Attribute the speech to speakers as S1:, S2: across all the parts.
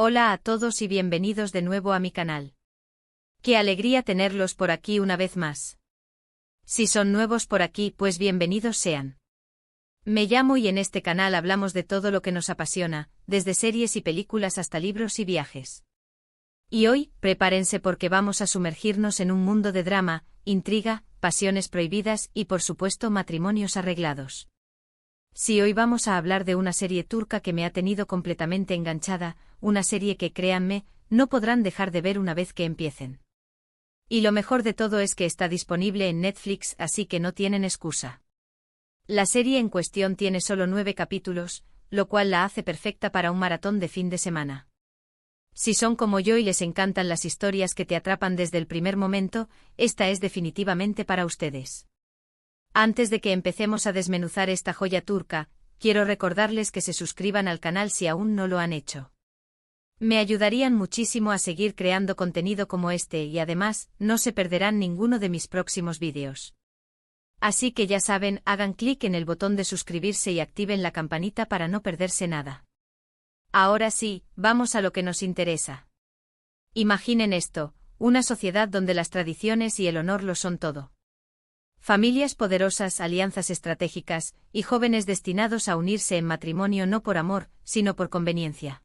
S1: Hola a todos y bienvenidos de nuevo a mi canal. Qué alegría tenerlos por aquí una vez más. Si son nuevos por aquí, pues bienvenidos sean. Me llamo y en este canal hablamos de todo lo que nos apasiona, desde series y películas hasta libros y viajes. Y hoy, prepárense porque vamos a sumergirnos en un mundo de drama, intriga, pasiones prohibidas y por supuesto matrimonios arreglados. Sí, hoy vamos a hablar de una serie turca que me ha tenido completamente enganchada, una serie que, créanme, no podrán dejar de ver una vez que empiecen. Y lo mejor de todo es que está disponible en Netflix, así que no tienen excusa. La serie en cuestión tiene solo 9 capítulos, lo cual la hace perfecta para un maratón de fin de semana. Si son como yo y les encantan las historias que te atrapan desde el primer momento, esta es definitivamente para ustedes. Antes de que empecemos a desmenuzar esta joya turca, quiero recordarles que se suscriban al canal si aún no lo han hecho. Me ayudarían muchísimo a seguir creando contenido como este y además, no se perderán ninguno de mis próximos vídeos. Así que ya saben, hagan clic en el botón de suscribirse y activen la campanita para no perderse nada. Ahora sí, vamos a lo que nos interesa. Imaginen esto, una sociedad donde las tradiciones y el honor lo son todo. Familias poderosas, alianzas estratégicas, y jóvenes destinados a unirse en matrimonio no por amor, sino por conveniencia.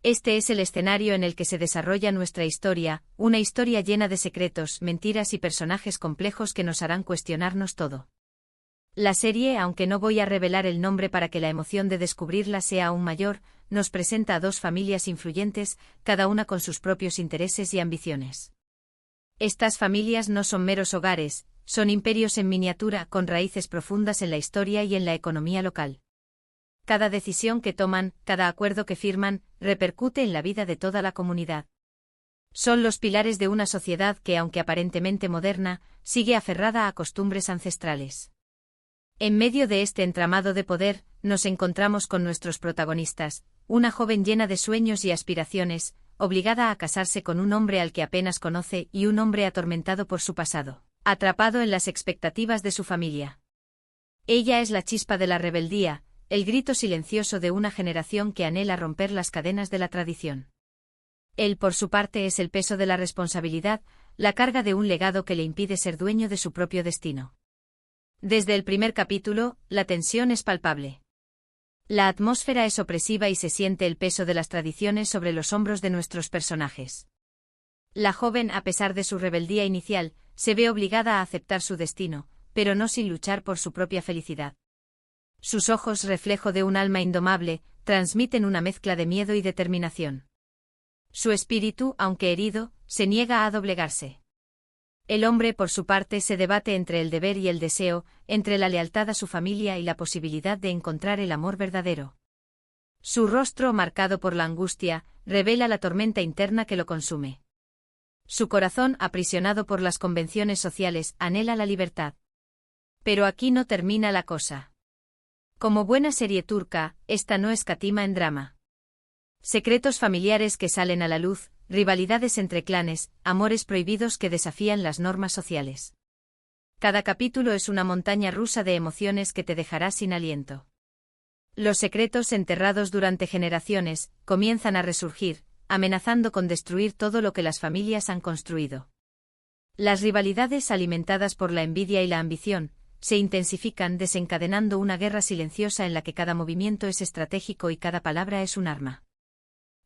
S1: Este es el escenario en el que se desarrolla nuestra historia, una historia llena de secretos, mentiras y personajes complejos que nos harán cuestionarnos todo. La serie, aunque no voy a revelar el nombre para que la emoción de descubrirla sea aún mayor, nos presenta a dos familias influyentes, cada una con sus propios intereses y ambiciones. Estas familias no son meros hogares, son imperios en miniatura con raíces profundas en la historia y en la economía local. Cada decisión que toman, cada acuerdo que firman, repercute en la vida de toda la comunidad. Son los pilares de una sociedad que, aunque aparentemente moderna, sigue aferrada a costumbres ancestrales. En medio de este entramado de poder, nos encontramos con nuestros protagonistas, una joven llena de sueños y aspiraciones, obligada a casarse con un hombre al que apenas conoce y un hombre atormentado por su pasado, atrapado en las expectativas de su familia. Ella es la chispa de la rebeldía, el grito silencioso de una generación que anhela romper las cadenas de la tradición. Él, por su parte, es el peso de la responsabilidad, la carga de un legado que le impide ser dueño de su propio destino. Desde el primer capítulo, la tensión es palpable. La atmósfera es opresiva y se siente el peso de las tradiciones sobre los hombros de nuestros personajes. La joven, a pesar de su rebeldía inicial, se ve obligada a aceptar su destino, pero no sin luchar por su propia felicidad. Sus ojos, reflejo de un alma indomable, transmiten una mezcla de miedo y determinación. Su espíritu, aunque herido, se niega a doblegarse. El hombre, por su parte, se debate entre el deber y el deseo, entre la lealtad a su familia y la posibilidad de encontrar el amor verdadero. Su rostro, marcado por la angustia, revela la tormenta interna que lo consume. Su corazón, aprisionado por las convenciones sociales, anhela la libertad. Pero aquí no termina la cosa. Como buena serie turca, esta no escatima en drama. Secretos familiares que salen a la luz, rivalidades entre clanes, amores prohibidos que desafían las normas sociales. Cada capítulo es una montaña rusa de emociones que te dejará sin aliento. Los secretos enterrados durante generaciones comienzan a resurgir, amenazando con destruir todo lo que las familias han construido. Las rivalidades alimentadas por la envidia y la ambición se intensifican, desencadenando una guerra silenciosa en la que cada movimiento es estratégico y cada palabra es un arma.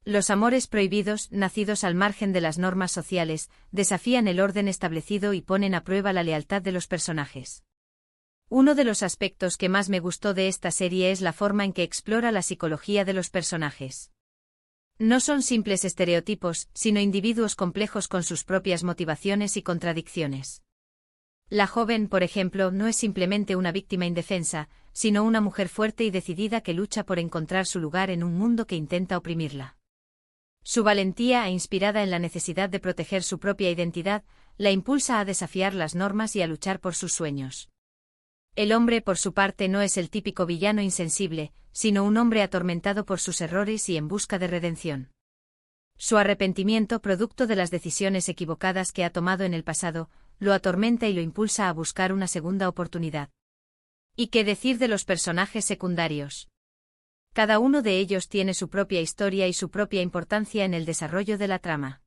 S1: Los amores prohibidos, nacidos al margen de las normas sociales, desafían el orden establecido y ponen a prueba la lealtad de los personajes. Uno de los aspectos que más me gustó de esta serie es la forma en que explora la psicología de los personajes. No son simples estereotipos, sino individuos complejos con sus propias motivaciones y contradicciones. La joven, por ejemplo, no es simplemente una víctima indefensa, sino una mujer fuerte y decidida que lucha por encontrar su lugar en un mundo que intenta oprimirla. Su valentía, inspirada en la necesidad de proteger su propia identidad, la impulsa a desafiar las normas y a luchar por sus sueños. El hombre, por su parte, no es el típico villano insensible, sino un hombre atormentado por sus errores y en busca de redención. Su arrepentimiento, producto de las decisiones equivocadas que ha tomado en el pasado, lo atormenta y lo impulsa a buscar una segunda oportunidad. ¿Y qué decir de los personajes secundarios? Cada uno de ellos tiene su propia historia y su propia importancia en el desarrollo de la trama.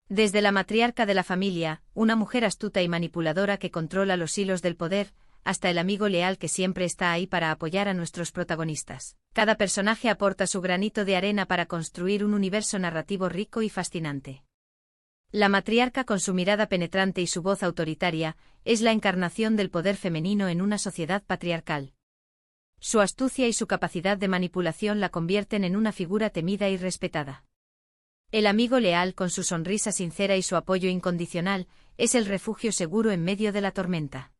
S1: Desde la matriarca de la familia, una mujer astuta y manipuladora que controla los hilos del poder, hasta el amigo leal que siempre está ahí para apoyar a nuestros protagonistas. Cada personaje aporta su granito de arena para construir un universo narrativo rico y fascinante. La matriarca, con su mirada penetrante y su voz autoritaria, es la encarnación del poder femenino en una sociedad patriarcal. Su astucia y su capacidad de manipulación la convierten en una figura temida y respetada. El amigo leal, con su sonrisa sincera y su apoyo incondicional, es el refugio seguro en medio de la tormenta.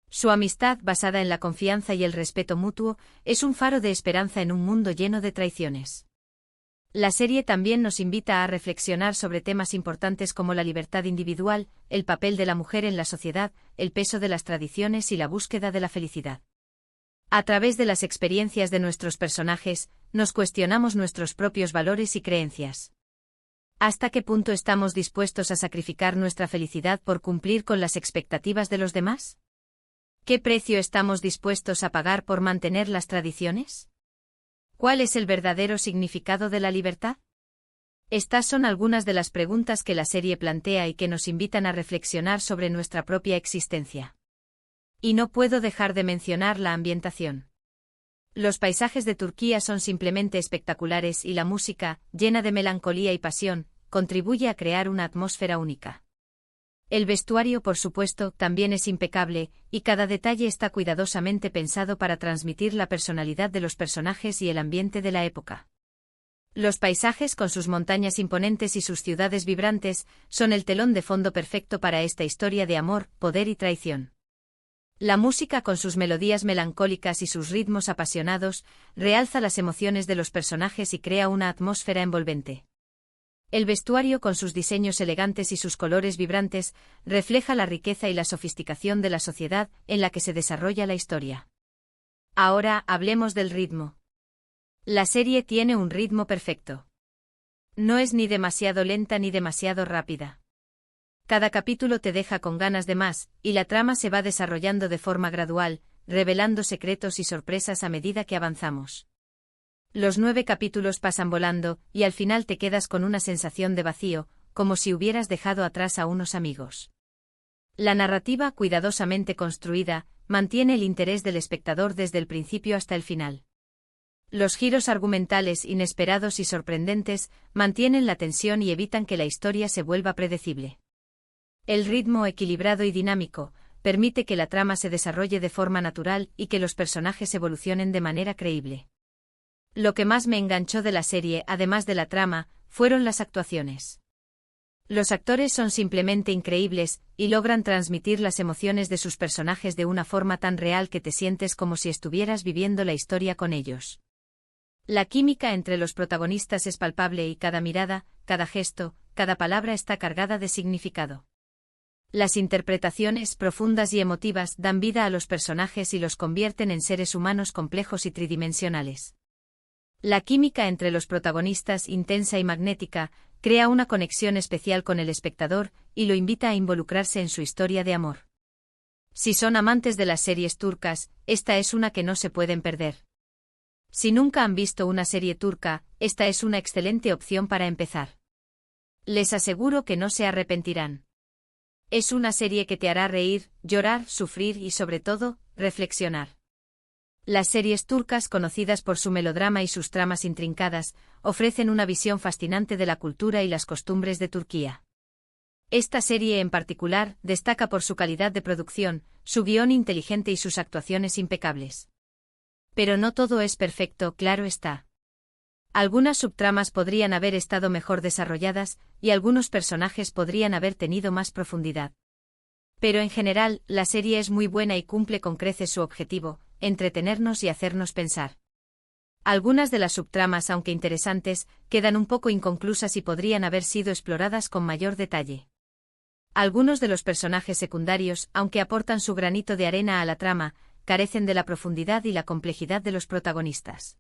S1: Su amistad, basada en la confianza y el respeto mutuo, es un faro de esperanza en un mundo lleno de traiciones. La serie también nos invita a reflexionar sobre temas importantes como la libertad individual, el papel de la mujer en la sociedad, el peso de las tradiciones y la búsqueda de la felicidad. A través de las experiencias de nuestros personajes, nos cuestionamos nuestros propios valores y creencias. ¿Hasta qué punto estamos dispuestos a sacrificar nuestra felicidad por cumplir con las expectativas de los demás? ¿Qué precio estamos dispuestos a pagar por mantener las tradiciones? ¿Cuál es el verdadero significado de la libertad? Estas son algunas de las preguntas que la serie plantea y que nos invitan a reflexionar sobre nuestra propia existencia. Y no puedo dejar de mencionar la ambientación. Los paisajes de Turquía son simplemente espectaculares y la música, llena de melancolía y pasión, contribuye a crear una atmósfera única. El vestuario, por supuesto, también es impecable, y cada detalle está cuidadosamente pensado para transmitir la personalidad de los personajes y el ambiente de la época. Los paisajes, con sus montañas imponentes y sus ciudades vibrantes, son el telón de fondo perfecto para esta historia de amor, poder y traición. La música, con sus melodías melancólicas y sus ritmos apasionados, realza las emociones de los personajes y crea una atmósfera envolvente. El vestuario, con sus diseños elegantes y sus colores vibrantes, refleja la riqueza y la sofisticación de la sociedad en la que se desarrolla la historia. Ahora, hablemos del ritmo. La serie tiene un ritmo perfecto. No es ni demasiado lenta ni demasiado rápida. Cada capítulo te deja con ganas de más, y la trama se va desarrollando de forma gradual, revelando secretos y sorpresas a medida que avanzamos. Los 9 capítulos pasan volando, y al final te quedas con una sensación de vacío, como si hubieras dejado atrás a unos amigos. La narrativa, cuidadosamente construida, mantiene el interés del espectador desde el principio hasta el final. Los giros argumentales inesperados y sorprendentes mantienen la tensión y evitan que la historia se vuelva predecible. El ritmo equilibrado y dinámico permite que la trama se desarrolle de forma natural y que los personajes evolucionen de manera creíble. Lo que más me enganchó de la serie, además de la trama, fueron las actuaciones. Los actores son simplemente increíbles, y logran transmitir las emociones de sus personajes de una forma tan real que te sientes como si estuvieras viviendo la historia con ellos. La química entre los protagonistas es palpable y cada mirada, cada gesto, cada palabra está cargada de significado. Las interpretaciones profundas y emotivas dan vida a los personajes y los convierten en seres humanos complejos y tridimensionales. La química entre los protagonistas, intensa y magnética, crea una conexión especial con el espectador y lo invita a involucrarse en su historia de amor. Si son amantes de las series turcas, esta es una que no se pueden perder. Si nunca han visto una serie turca, esta es una excelente opción para empezar. Les aseguro que no se arrepentirán. Es una serie que te hará reír, llorar, sufrir y sobre todo, reflexionar. Las series turcas, conocidas por su melodrama y sus tramas intrincadas, ofrecen una visión fascinante de la cultura y las costumbres de Turquía. Esta serie en particular destaca por su calidad de producción, su guión inteligente y sus actuaciones impecables. Pero no todo es perfecto, claro está. Algunas subtramas podrían haber estado mejor desarrolladas, y algunos personajes podrían haber tenido más profundidad. Pero en general, la serie es muy buena y cumple con creces su objetivo, entretenernos y hacernos pensar. Algunas de las subtramas, aunque interesantes, quedan un poco inconclusas y podrían haber sido exploradas con mayor detalle. Algunos de los personajes secundarios, aunque aportan su granito de arena a la trama, carecen de la profundidad y la complejidad de los protagonistas.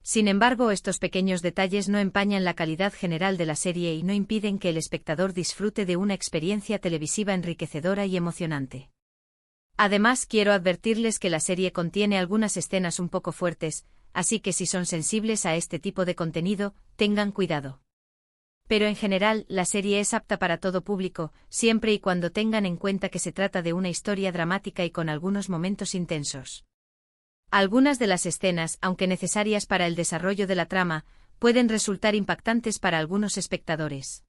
S1: Sin embargo, estos pequeños detalles no empañan la calidad general de la serie y no impiden que el espectador disfrute de una experiencia televisiva enriquecedora y emocionante. Además, quiero advertirles que la serie contiene algunas escenas un poco fuertes, así que si son sensibles a este tipo de contenido, tengan cuidado. Pero en general, la serie es apta para todo público, siempre y cuando tengan en cuenta que se trata de una historia dramática y con algunos momentos intensos. Algunas de las escenas, aunque necesarias para el desarrollo de la trama, pueden resultar impactantes para algunos espectadores.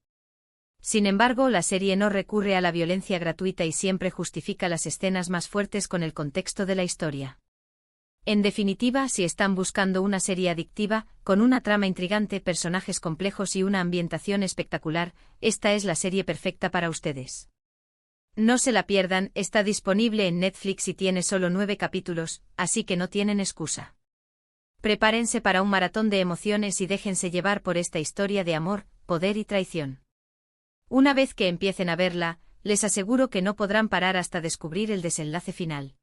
S1: Sin embargo, la serie no recurre a la violencia gratuita y siempre justifica las escenas más fuertes con el contexto de la historia. En definitiva, si están buscando una serie adictiva, con una trama intrigante, personajes complejos y una ambientación espectacular, esta es la serie perfecta para ustedes. No se la pierdan, está disponible en Netflix y tiene solo 9 capítulos, así que no tienen excusa. Prepárense para un maratón de emociones y déjense llevar por esta historia de amor, poder y traición. Una vez que empiecen a verla, les aseguro que no podrán parar hasta descubrir el desenlace final.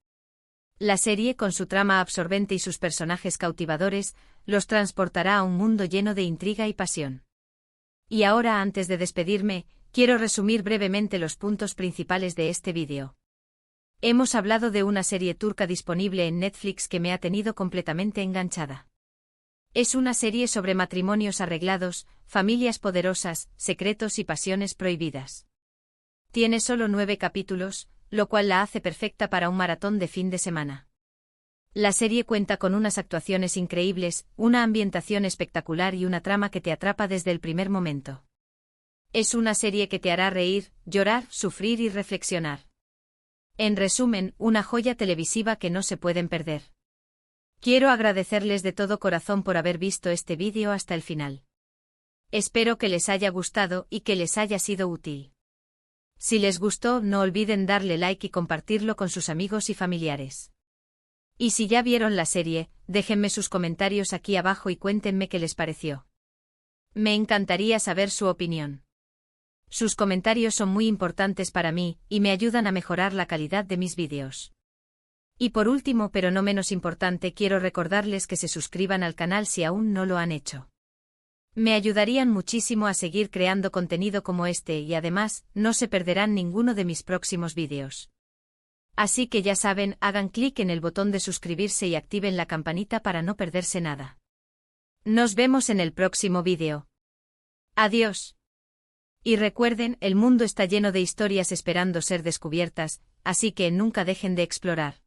S1: La serie, con su trama absorbente y sus personajes cautivadores, los transportará a un mundo lleno de intriga y pasión. Y ahora, antes de despedirme, quiero resumir brevemente los puntos principales de este vídeo. Hemos hablado de una serie turca disponible en Netflix que me ha tenido completamente enganchada. Es una serie sobre matrimonios arreglados, familias poderosas, secretos y pasiones prohibidas. Tiene solo 9 capítulos, lo cual la hace perfecta para un maratón de fin de semana. La serie cuenta con unas actuaciones increíbles, una ambientación espectacular y una trama que te atrapa desde el primer momento. Es una serie que te hará reír, llorar, sufrir y reflexionar. En resumen, una joya televisiva que no se pueden perder. Quiero agradecerles de todo corazón por haber visto este vídeo hasta el final. Espero que les haya gustado y que les haya sido útil. Si les gustó, no olviden darle like y compartirlo con sus amigos y familiares. Y si ya vieron la serie, déjenme sus comentarios aquí abajo y cuéntenme qué les pareció. Me encantaría saber su opinión. Sus comentarios son muy importantes para mí, y me ayudan a mejorar la calidad de mis vídeos. Y por último, pero no menos importante, quiero recordarles que se suscriban al canal si aún no lo han hecho. Me ayudarían muchísimo a seguir creando contenido como este y además, no se perderán ninguno de mis próximos vídeos. Así que ya saben, hagan clic en el botón de suscribirse y activen la campanita para no perderse nada. Nos vemos en el próximo vídeo. Adiós. Y recuerden, el mundo está lleno de historias esperando ser descubiertas, así que nunca dejen de explorar.